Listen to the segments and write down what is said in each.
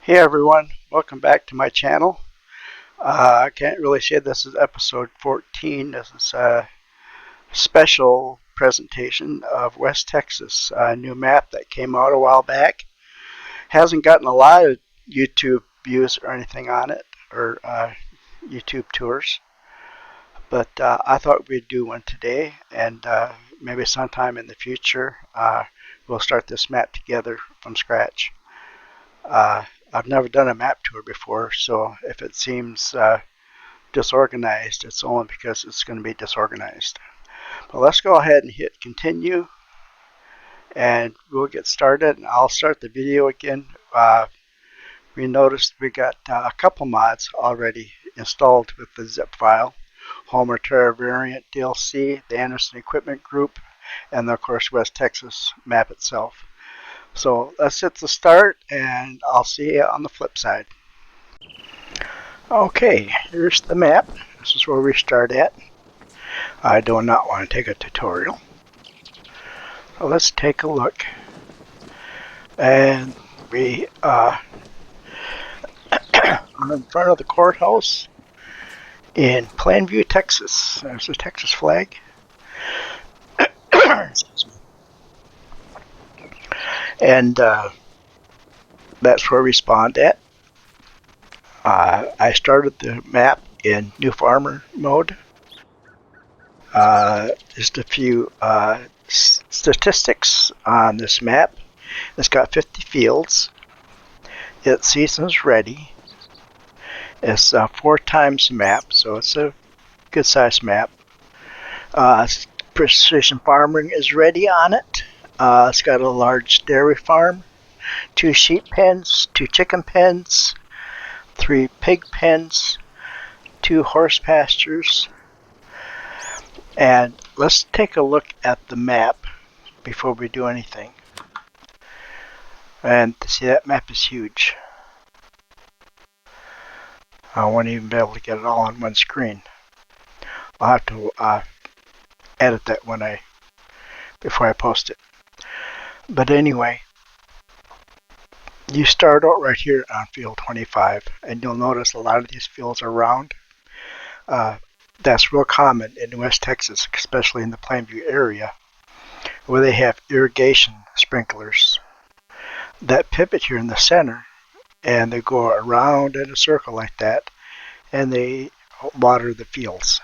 Hey everyone, welcome back to my channel. I can't really say this is episode 14. This is a special presentation of West Texas, a new map that came out a while back. Hasn't gotten a lot of YouTube views or anything on it, or YouTube tours, but I thought we'd do one today, and maybe sometime in the future we'll start this map together from scratch. I've never done a map tour before, so if it seems disorganized, it's only because it's going to be disorganized. But let's go ahead and hit continue, and we'll get started. And I'll start the video again. We noticed we got a couple mods already installed with the zip file: Homer Terra Variant DLC, the Anderson Equipment Group, and of course West Texas map itself. So let's hit the start, and I'll see you on the flip side. Okay, here's the map. This is where we start at. I do not want to take a tutorial. So let's take a look. And we are in front of the courthouse in Plainview, Texas. There's the Texas flag. And that's where we spawned at. I started the map in New Farmer mode. Just a few statistics on this map. It's got 50 fields. It's seasons ready. It's 4 times map, so it's a good size map. Precision farming is ready on it. It's got a large dairy farm, 2 sheep pens, 2 chicken pens, 3 pig pens, 2 horse pastures. And let's take a look at the map before we do anything. And see, that map is huge. I won't even be able to get it all on one screen. I'll have to edit that before I post it. But anyway, you start out right here on field 25, and you'll notice a lot of these fields are round. That's real common in West Texas, especially in the Plainview area, where they have irrigation sprinklers that pivot here in the center, and they go around in a circle like that, and they water the fields.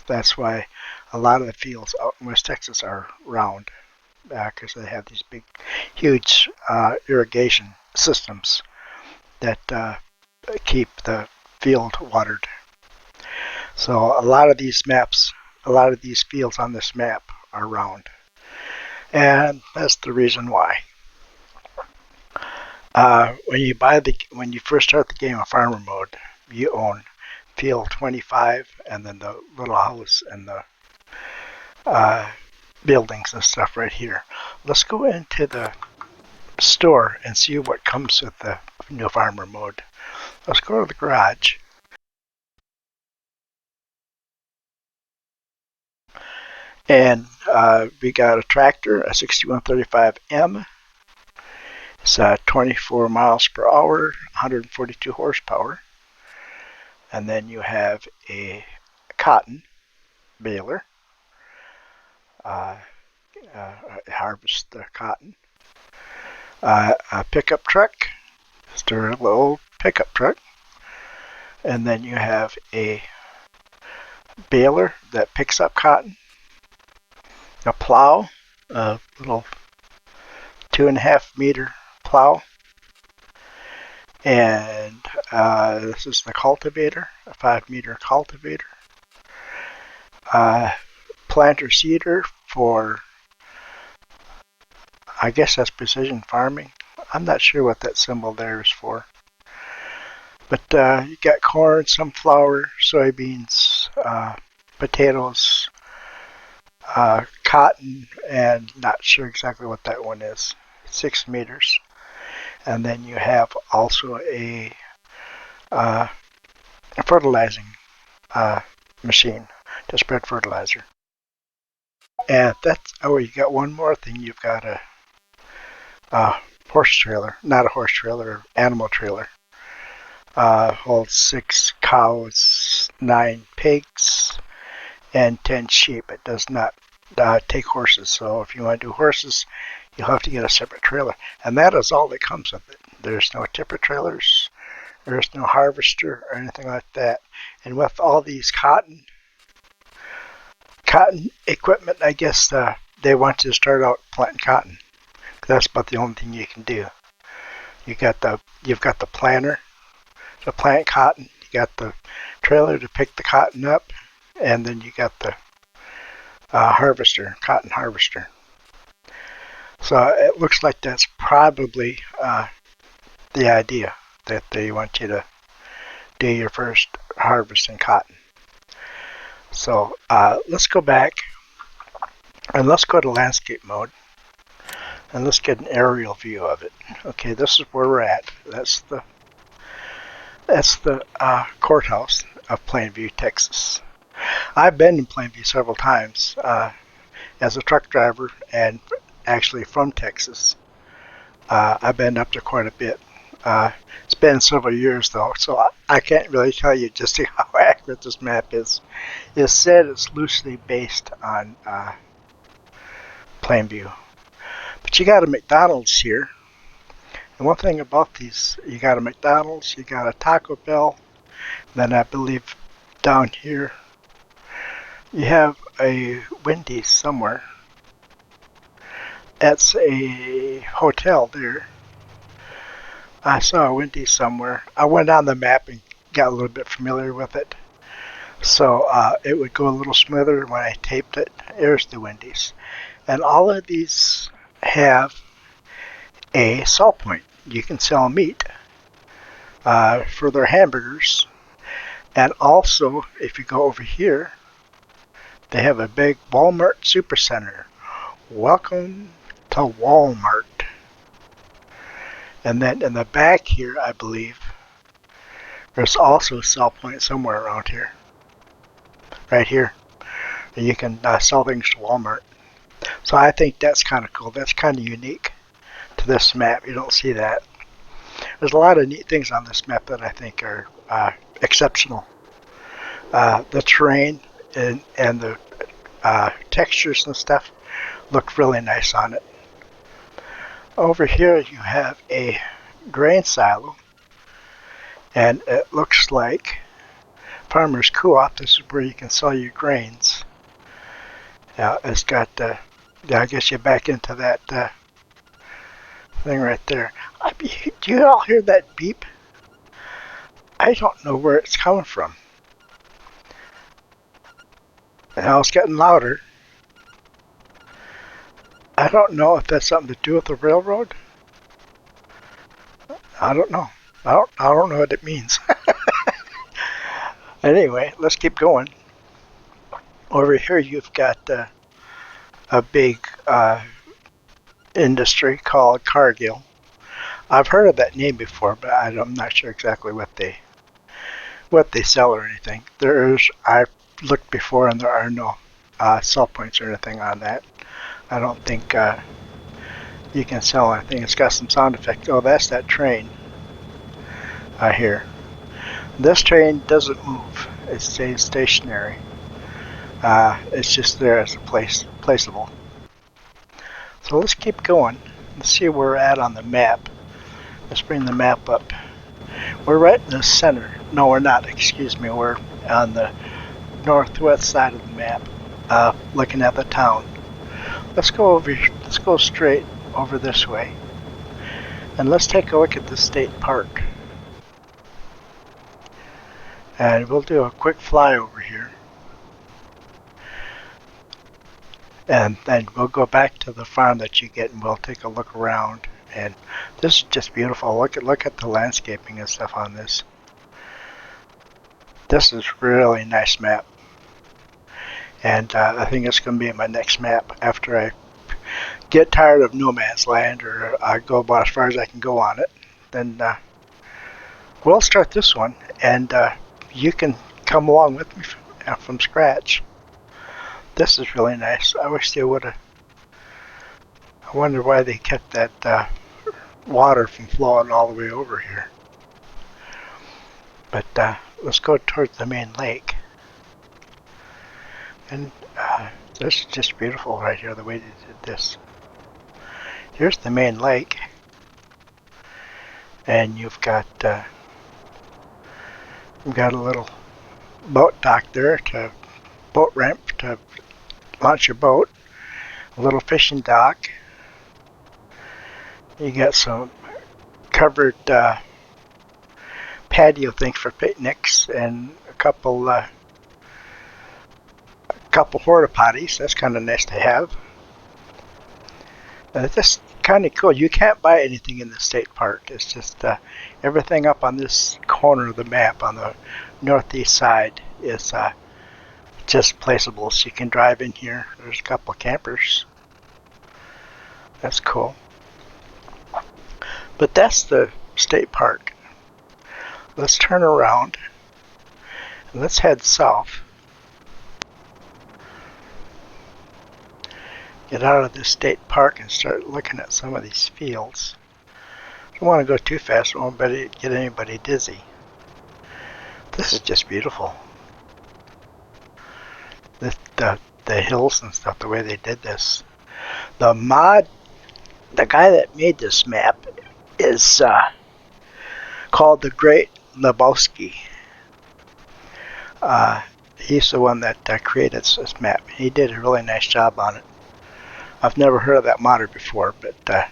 That's why a lot of the fields out in West Texas are round, because they have these big, huge irrigation systems that keep the field watered. So a lot of these fields on this map are round, and that's the reason why. When you first start the game in farmer mode, you own field 25, and then the little house and the buildings and stuff right here. Let's go into the store and see what comes with the new farmer mode. Let's go to the garage. And we got a tractor, a 6135M. It's 24 miles per hour, 142 horsepower. And then you have a cotton baler. Harvest the cotton. A pickup truck, just a little pickup truck. And then you have a baler that picks up cotton. A plow, a little 2.5 meter plow, and this is the cultivator, a 5 meter cultivator. Planter seeder for, I guess that's precision farming. I'm not sure what that symbol there is for. But you got corn, sunflower, soybeans, potatoes, cotton, and not sure exactly what that one is. 6 meters. And then you have also a fertilizing machine to spread fertilizer. And that's, oh, you got one more thing you've got to horse trailer, not a horse trailer, animal trailer. Holds 6 cows, 9 pigs, and 10 sheep. It does not take horses. So if you want to do horses, you'll have to get a separate trailer. And that is all that comes with it. There's no tipper trailers. There's no harvester or anything like that. And with all these cotton equipment, I guess they want you to start out planting cotton. That's about the only thing you can do. You've got the planter to plant cotton. You got the trailer to pick the cotton up, and then you got the cotton harvester. So it looks like that's probably the idea, that they want you to do your first harvest in cotton. So let's go back and let's go to landscape mode, and let's get an aerial view of it. Okay, this is where we're at. That's the courthouse of Plainview, Texas. I've been in Plainview several times as a truck driver, and actually from Texas. I've been up there quite a bit. It's been several years though, so I can't really tell you just how accurate this map is. It's said it's loosely based on Plainview. But you got a McDonald's here. And one thing about these, you got a McDonald's, you got a Taco Bell, then I believe down here you have a Wendy's somewhere. That's a hotel there. I saw a Wendy's somewhere. I went on the map and got a little bit familiar with it. So it would go a little smoother when I taped it. There's the Wendy's. And all of these have a sell point. You can sell meat for their hamburgers. And also, if you go over here, they have a big Walmart Supercenter. Welcome to Walmart. And then in the back here, I believe, there's also a sell point somewhere around here. Right here. And you can sell things to Walmart. So I think that's kind of cool. That's kind of unique to this map. You don't see that. There's a lot of neat things on this map that I think are exceptional. The terrain and the textures and stuff look really nice on it. Over here you have a grain silo, and it looks like Farmer's Co-op. This is where you can sell your grains. It's got, I guess you back into that thing right there. Do you all hear that beep? I don't know where it's coming from. Now it's getting louder. I don't know if that's something to do with the railroad. I don't know. I don't know what it means. Anyway, let's keep going. Over here you've got a big industry called Cargill. I've heard of that name before, but I'm not sure exactly what they sell or anything. I've looked before, and there are no sell points or anything on that. I don't think you can sell anything. It's got some sound effects. Oh, that's that train I hear. This train doesn't move. It stays stationary. It's just there as a placeable. So let's keep going. Let's see where we're at on the map. Let's bring the map up. We're right in the center. No, we're not. Excuse me. We're on the northwest side of the map, looking at the town. Let's go straight over this way, and let's take a look at the state park. And we'll do a quick flyover here, and then we'll go back to the farm that you get, and we'll take a look around. And this is just beautiful. Look at the landscaping and stuff on this. This is really nice map. And I think it's going to be my next map after I get tired of no man's land, or I go about as far as I can go on it. Then we'll start this one, and you can come along with me from scratch. This is really nice. I wish they would have. I wonder why they kept that water from flowing all the way over here. But let's go towards the main lake. And this is just beautiful right here, the way they did this. Here's the main lake. And you've got a little boat dock there, to boat ramp to launch your boat. A little fishing dock. You got some covered patio things for picnics, and a couple porta potties. That's kind of nice to have. It's just kind of cool. You can't buy anything in the state park. It's just everything up on this corner of the map on the northeast side is just placeables. You can drive in here. There's a couple of campers. That's cool. But that's the state park. Let's turn around and let's head south. Get out of this state park and start looking at some of these fields. Don't want to go too fast. I won't get anybody dizzy. This is just beautiful. The hills and stuff, the way they did this. The guy that made this map is called the Great Lebowski. He's the one that created this map. He did a really nice job on it. I've never heard of that modder before, but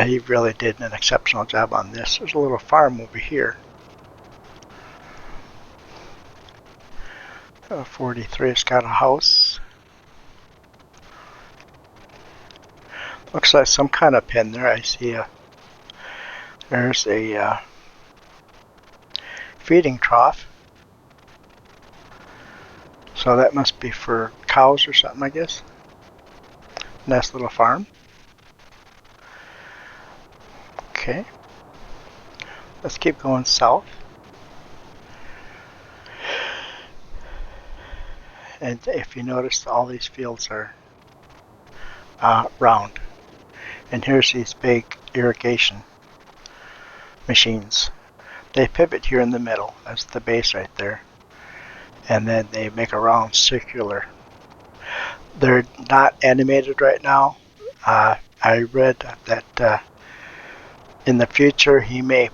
he really did an exceptional job on this. There's a little farm over here. 43, it's got a house. Looks like some kind of pen there. I see there's a feeding trough. So that must be for cows or something, I guess. Nice little farm. Okay. Let's keep going south. And if you notice, all these fields are round. And here's these big irrigation machines. They pivot here in the middle. That's the base right there. And then they make a round circular. They're not animated right now. I read that in the future he may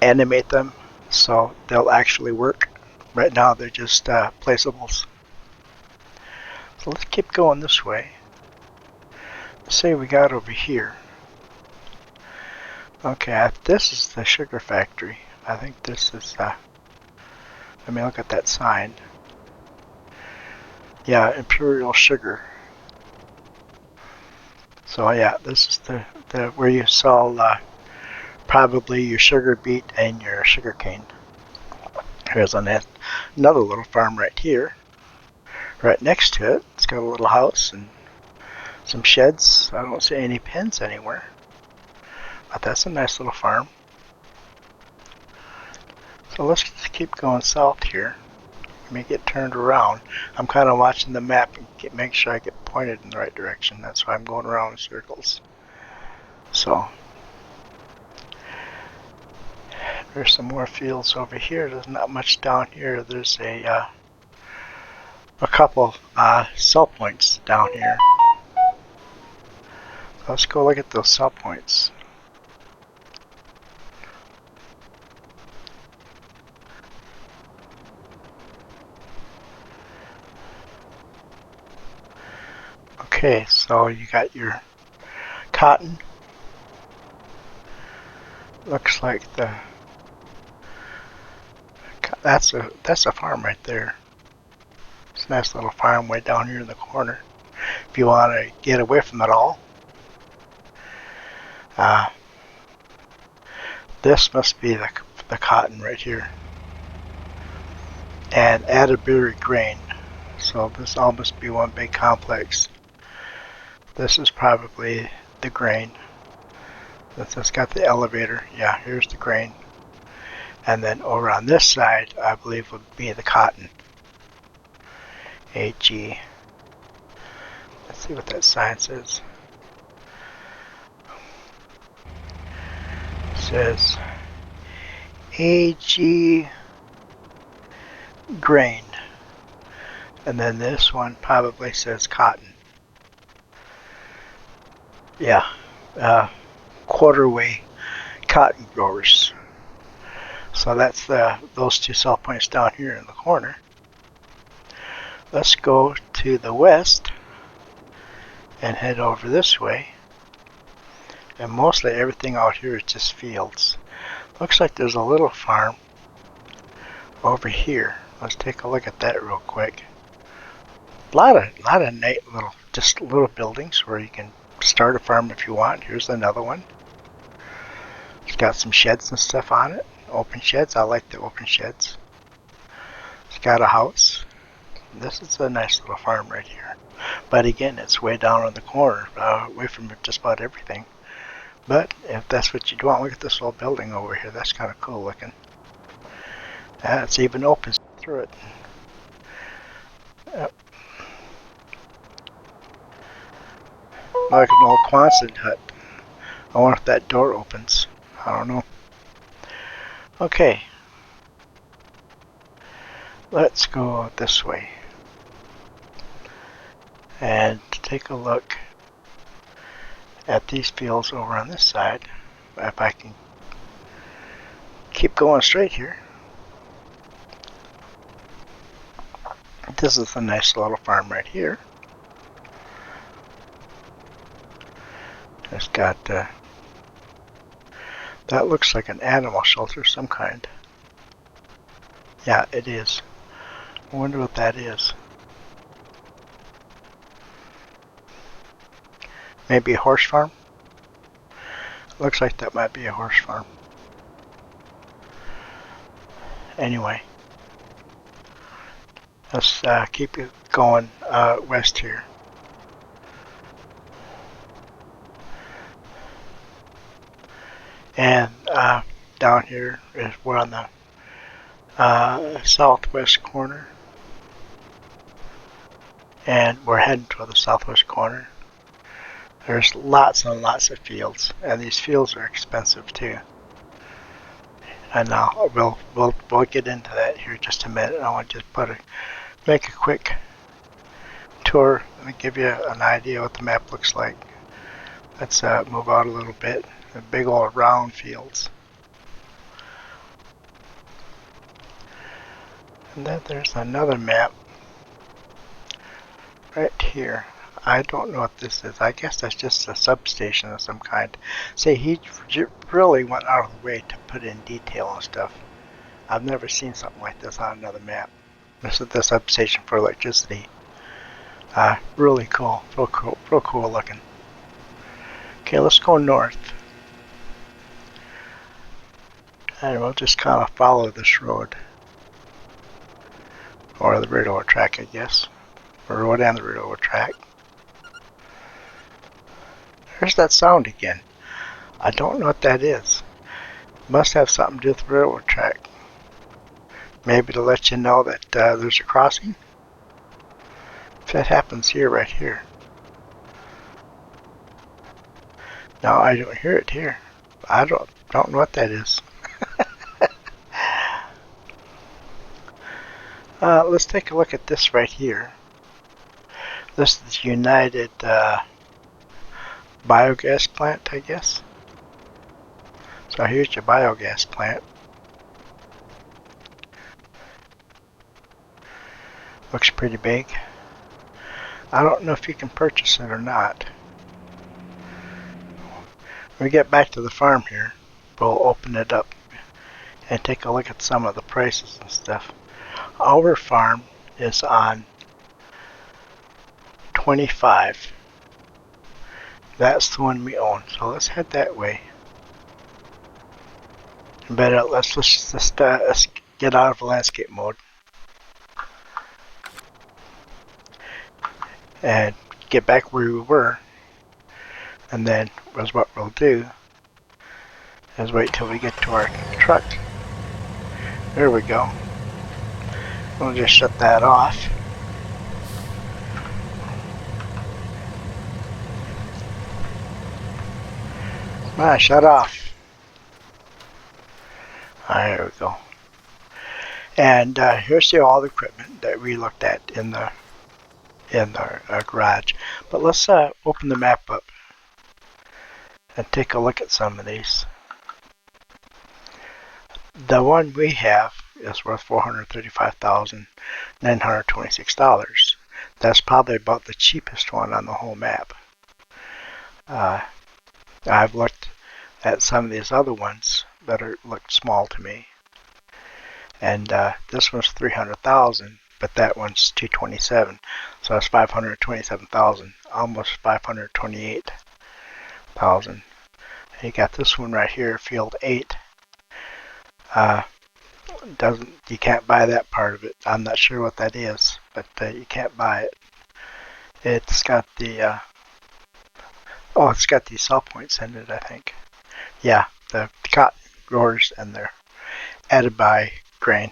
animate them, so they'll actually work. Right now they're just placeables. So let's keep going this way. Let's see what we got over here. Okay, this is the sugar factory. I think this is, let me look at that sign. Yeah, Imperial Sugar. So yeah, this is the where you sell probably your sugar beet and your sugar cane. Here's another little farm right here. Right next to it, it's got a little house and some sheds. I don't see any pens anywhere. But that's a nice little farm. So let's just keep going south here. Let me get turned around. I'm kind of watching the map and make sure I get pointed in the right direction. That's why I'm going around in circles. So there's some more fields over here. There's not much down here. There's a couple cell points down here. Let's go look at those cell points. Okay, so you got your cotton. Looks like that's a farm right there. It's a nice little farm way down here in the corner. If you want to get away from it all. This must be the cotton right here. And Atterbury grain. So this all must be one big complex. This is probably the grain. It's got the elevator. Yeah, here's the grain. And then over on this side, I believe would be the cotton. AG. Let's see what that sign says. says AG grain, and then this one probably says cotton. Yeah, quarterway cotton growers. So that's those two sell points down here in the corner. Let's go to the west and head over this way. And mostly everything out here is just fields. Looks like there's a little farm over here. Let's take a look at that real quick. A lot of neat little buildings where you can start a farm if you want. Here's another one. It's got some sheds and stuff on it. Open sheds. I like the open sheds. It's got a house. This is a nice little farm right here. But again, it's way down in the corner, away from just about everything. But if that's what you want, look at this little building over here. That's kind of cool looking. It's even open through it. Yep. Like an old Quonset hut. I wonder if that door opens. I don't know. Okay. Let's go this way. And take a look at these fields over on this side. If I can keep going straight here. This is a nice little farm right here. It's got, that looks like an animal shelter of some kind. Yeah, it is. I wonder what that is. Maybe a horse farm? Looks like that might be a horse farm. Anyway. Let's keep it going west here. And down here is we're on the southwest corner. And we're heading toward the southwest corner. There's lots and lots of fields, and these fields are expensive too. And now we'll get into that here in just a minute. I want to just make a quick tour and give you an idea what the map looks like. Let's move out a little bit. The big old round fields. And then there's another map right here. I don't know what this is. I guess that's just a substation of some kind. See, he really went out of the way to put in detail and stuff. I've never seen something like this on another map. This is the substation for electricity. Really cool. Real cool looking. Okay, let's go north. And we'll just kind of follow this road. Or the railroad track, I guess. The road and the railroad track. There's that sound again. I don't know what that is. Must have something to do with the railroad track. Maybe to let you know that there's a crossing. If that happens here, right here. No, I don't hear it here. I don't know what that is. Let's take a look at this right here. This is the United Biogas plant, I guess. So here's your biogas plant. Looks pretty big. I don't know if you can purchase it or not. When we get back to the farm here, we'll open it up and take a look at some of the prices and stuff. Our farm is on 25. That's the one we own. So let's head that way. Better, let's just get out of landscape mode and get back where we were. And then, what we'll do is wait till we get to our truck. There we go. We'll just shut that off. Shut off. There we go. And here's all the equipment that we looked at in the garage. But let's open the map up and take a look at some of these. The one we have is worth $435,926. That's probably about the cheapest one on the whole map. I've looked at some of these other ones that look small to me, and this one's $300,000, but that one's $227,000, so that's $527,000, almost $528,000. You got this one right here, Field 8. You can't buy that part of it. I'm not sure what that is, but you can't buy it. It's got the it's got these cell points in it, I think. Yeah, the cotton growers, and they're added by grain.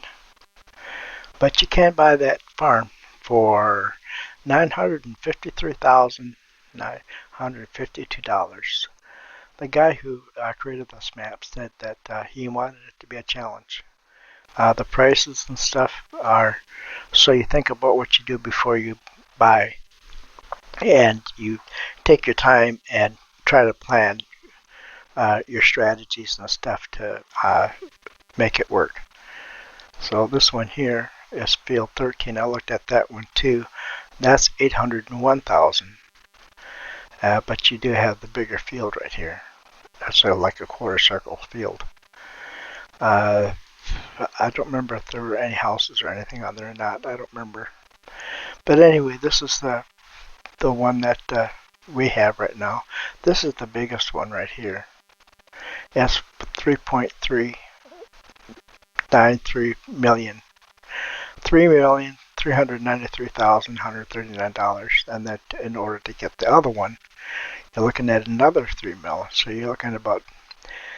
But you can buy that farm for $953,952. The guy who created this map said that he wanted it to be a challenge. The prices and stuff are so you think about what you do before you buy, and you take your time and try to plan your strategies and stuff to make it work. So this one here is Field 13. I looked at that one too. That's $801,000. But you do have the bigger field right here. That's like a quarter circle field. I don't remember if there were any houses or anything on there or not. I don't remember. But anyway, this is the one that we have right now. This is the biggest one right here. It's 3.393 million. $3,393,139, and that in order to get the other one, you're looking at another 3 million. So you're looking at about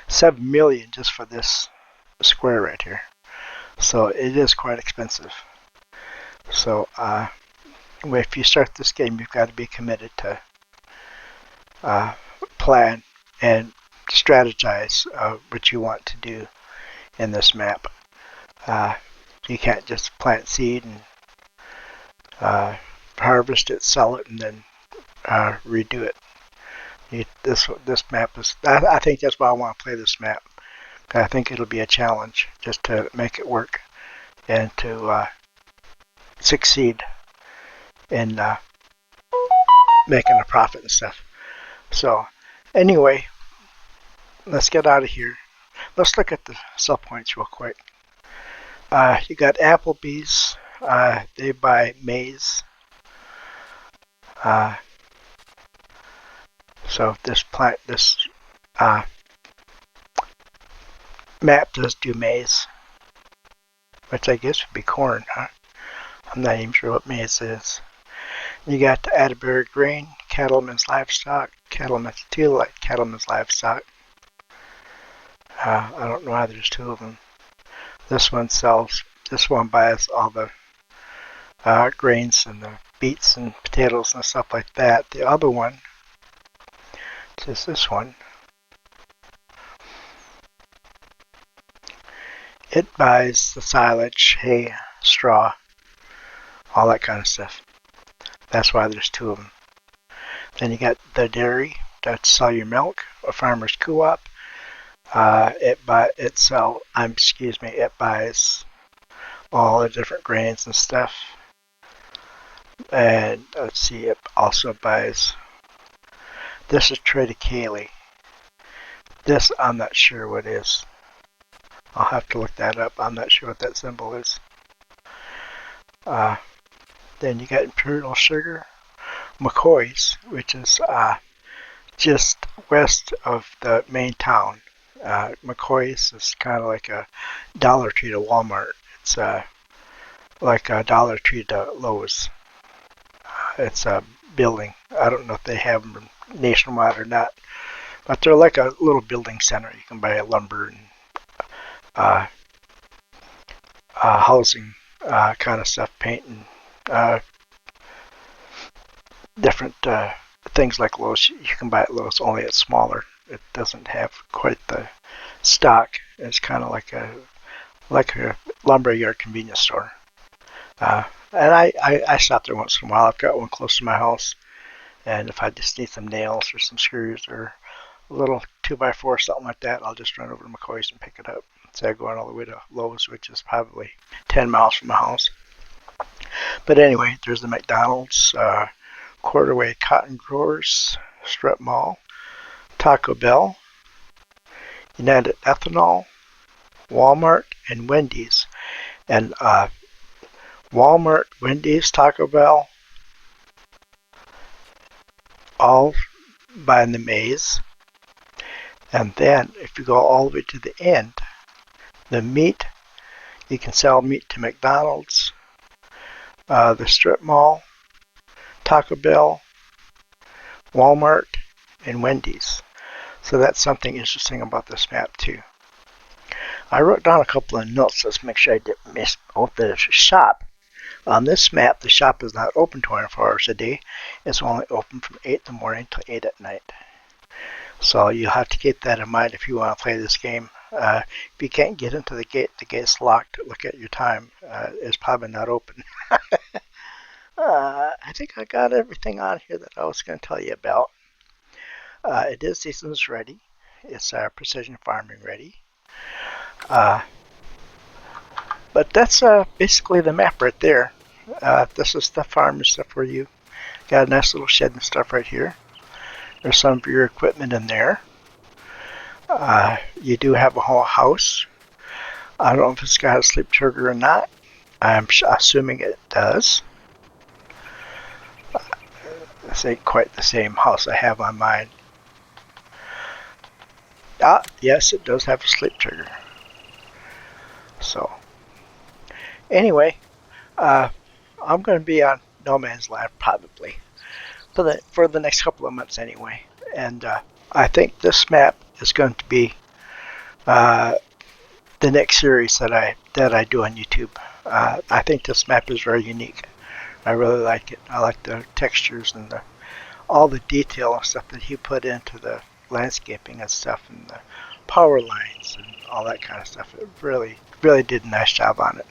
7 million just for this square right here. So it is quite expensive. So if you start this game, you've got to be committed to plan and strategize what you want to do in this map. You can't just plant seed and harvest it, sell it, and then redo it. This map is. I think that's why I want to play this map. I think it'll be a challenge just to make it work and to succeed in making a profit and stuff. So anyway, let's get out of here. Let's look at the sell points real quick. You got Applebee's. They buy maize. So this map does do maize, which I guess would be corn, huh? I'm not even sure what maize is. You got the Atterbury Grain, Cattlemen's Livestock, Cattlemen's Teal, Cattlemen's Livestock. I don't know why there's two of them. This one buys all the grains and the beets and potatoes and stuff like that. The other one, which is this one, it buys the silage, hay, straw, all that kind of stuff. That's why there's two of them. Then you got the dairy that sell your milk, a farmer's co-op. It buys all the different grains and stuff. And let's see, it also buys. This is triticale. This I'm not sure what is. I'll have to look that up. I'm not sure what that symbol is. Then you got Imperial Sugar, McCoy's, which is just west of the main town. McCoy's is kind of like a Dollar Tree to Walmart. It's like a Dollar Tree to Lowe's. It's a building. I don't know if they have them nationwide or not, but they're like a little building center. You can buy lumber and housing kind of stuff, paint, and different things like Lowe's. You can buy at Lowe's, only it's smaller. It doesn't have quite the stock. It's kind of like a lumberyard convenience store. And I stop there once in a while. I've got one close to my house, and if I just need some nails or some screws or a little 2x4 or something like that, I'll just run over to McCoy's and pick it up. So I go on all the way to Lowe's, which is probably 10 miles from my house. But anyway, there's the McDonald's, Quarterway Cotton Growers, Strip Mall, Taco Bell, United Ethanol, Walmart, and Wendy's. And Walmart, Wendy's, Taco Bell, all by the maze. And then if you go all the way to the end, the meat, you can sell meat to McDonald's, the strip mall, Taco Bell, Walmart, and Wendy's. So that's something interesting about this map too. I wrote down a couple of notes. Let's make sure I didn't miss the shop. On this map, the shop is not open 24 hours a day. It's only open from 8 in the morning till 8 at night. So you'll have to keep that in mind if you want to play this game. If you can't get into the gate's locked. Look at your time. It's probably not open. I think I got everything on here that I was going to tell you about. It is seasons ready. It's precision farming ready. But that's basically the map right there. This is the farm and stuff where you got a nice little shed and stuff right here. There's some of your equipment in there. You do have a whole house. I don't know if it's got a sleep trigger or not. I'm assuming it does. This ain't quite the same house I have on mine. Yes, it does have a sleep trigger. So, anyway, I'm going to be on No Man's Land probably for the next couple of months anyway. And I think this map is going to be the next series that I do on YouTube. I think this map is very unique. I really like it. I like the textures and all the detail and stuff that he put into the landscaping and stuff, and the power lines and all that kind of stuff. It really did a nice job on it.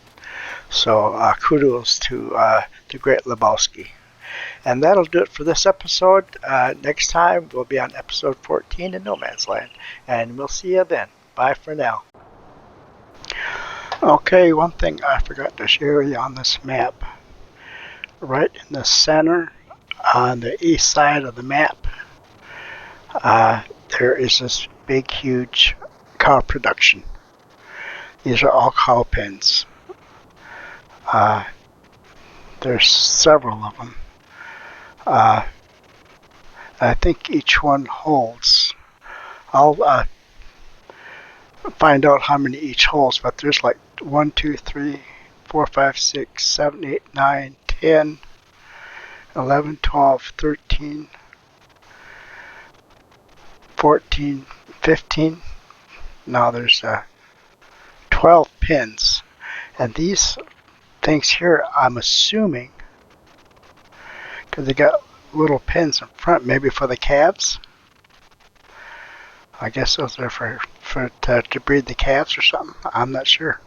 So kudos to the great Lebowski. And that'll do it for this episode. Next time we'll be on episode 14 in No Man's Land, and we'll see you then. Bye for now. Okay, one thing I forgot to share with you on this map. Right in the center, on the east side of the map, there is this big, huge cow production. These are all cow pens. There's several of them. I think each one holds. I'll find out how many each holds, but there's like 1, 2, 3, 4, 5, 6, 7, 8, 9, 10, 11, 12, 13, 14, 15. Now there's 12 pins. And these things here, I'm assuming, because they got little pins in front, maybe for the calves. I guess those are to breed the calves or something. I'm not sure.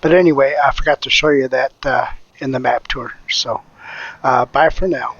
But anyway, I forgot to show you that in the map tour. So, bye for now.